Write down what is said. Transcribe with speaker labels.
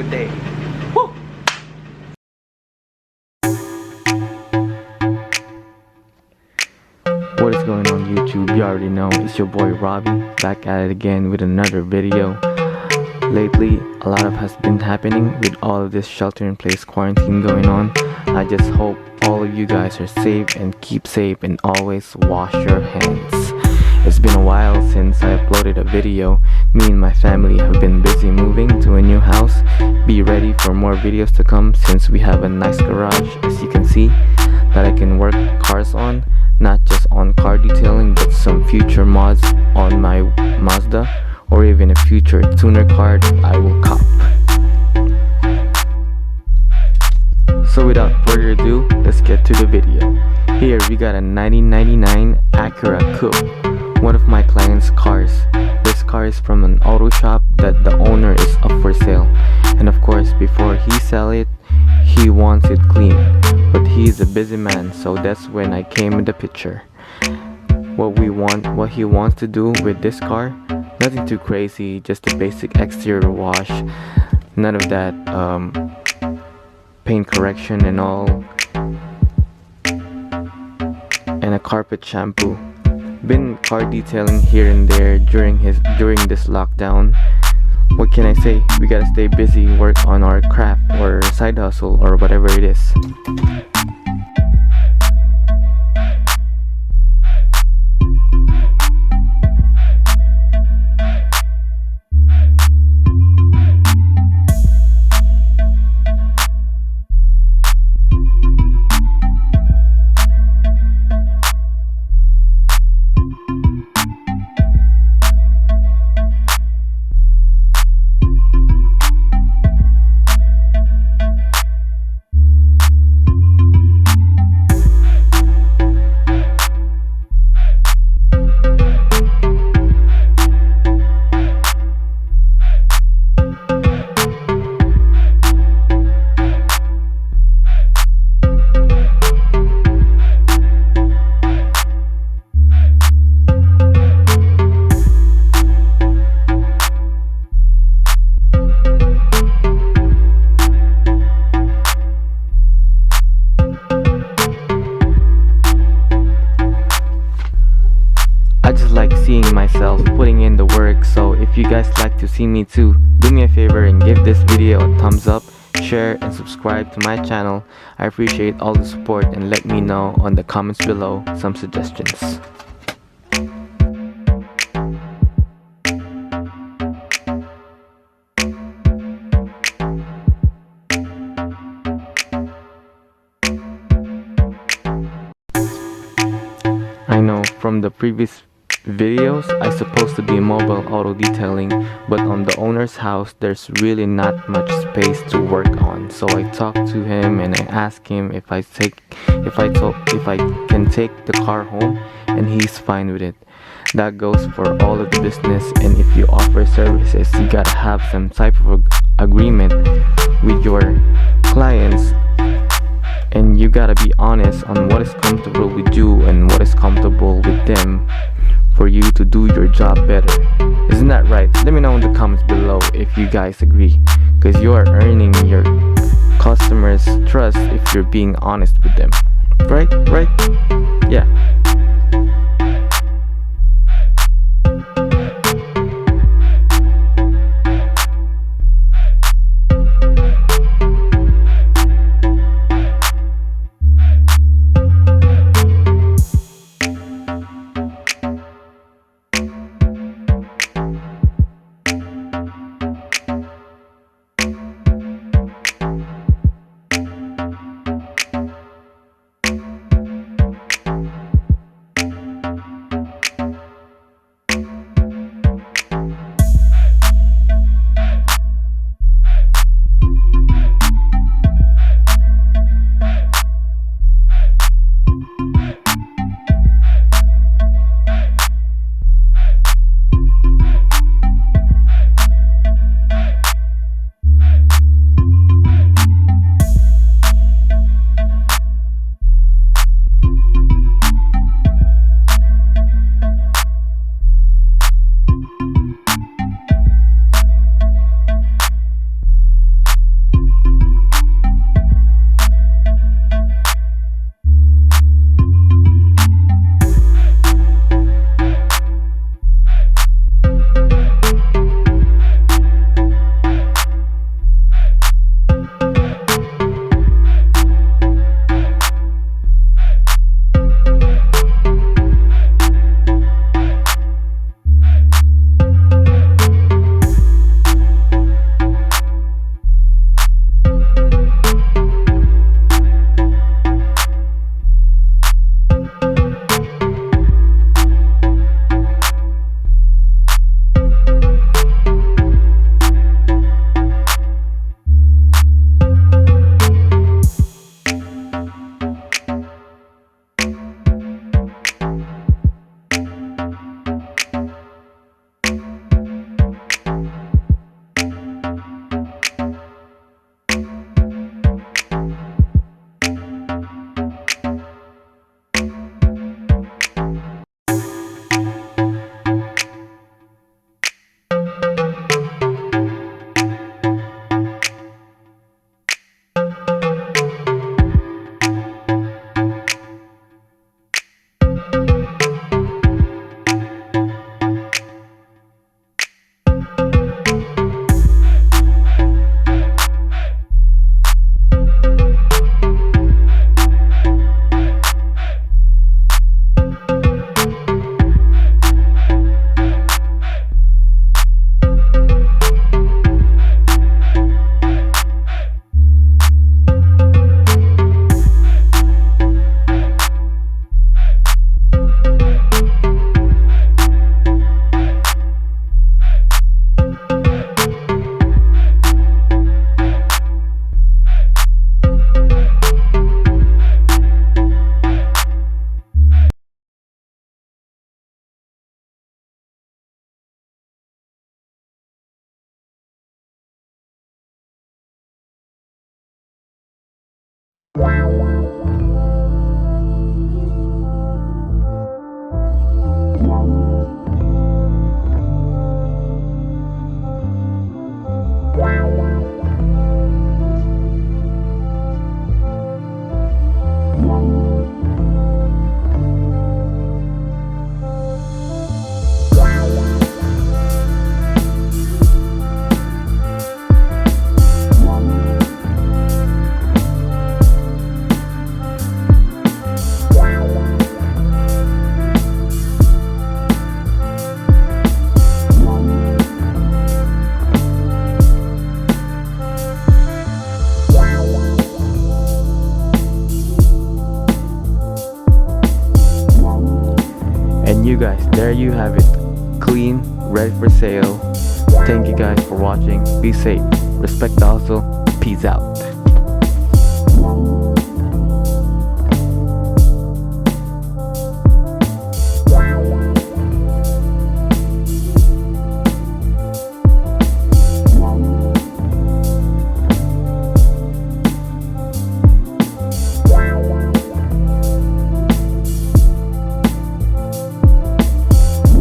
Speaker 1: good day. Woo! What is going on YouTube? You already know it's your boy Robbie back at it again with another video. Lately, a lot has been happening with all of this shelter-in-place quarantine going on. I just hope all of you guys are safe and keep safe and always wash your hands. It's been a while since I uploaded a video. Me and my family have been busy moving to a new house. Be ready for more videos to come since we have a nice garage, as you can see, that I can work cars on. Not just on car detailing, but some future mods on my Mazda, or even a future tuner car I will cop. So without further ado, let's get to the video. Here we got a 1999 Acura Coupe, one of my client's cars. This car is from an auto shop that the owner is up for sale. And of course, before he sell it, he wants it clean. But he's a busy man, so that's when I came in the picture. What he wants to do with this car, nothing too crazy, just a basic exterior wash, none of that paint correction and all, and a carpet shampoo. Been car detailing here and there during this lockdown. What can I say? We gotta stay busy, work on our craft or side hustle or whatever it is. I just like seeing myself putting in the work, so if you guys like to see me too, do me a favor and give this video a thumbs up, share and subscribe to my channel. I appreciate all the support and let me know on the comments below some suggestions. I know from the previous videos I'm supposed to be mobile auto detailing, but on the owner's house there's really not much space to work on. So I talked to him and I asked him if I can take the car home, and he's fine with it. That goes for all of the business, and if you offer services, you gotta have some type of agreement with your clients, and you gotta be honest on what is comfortable with you and what is comfortable with them for you to do your job better. Isn't that right? Let me know in the comments below if you guys agree, because you are earning your customers' trust if you're being honest with them. Right? Yeah. And you guys, there you have it, clean, ready for sale. Thank you guys for watching. Be safe, respect the hustle, peace out.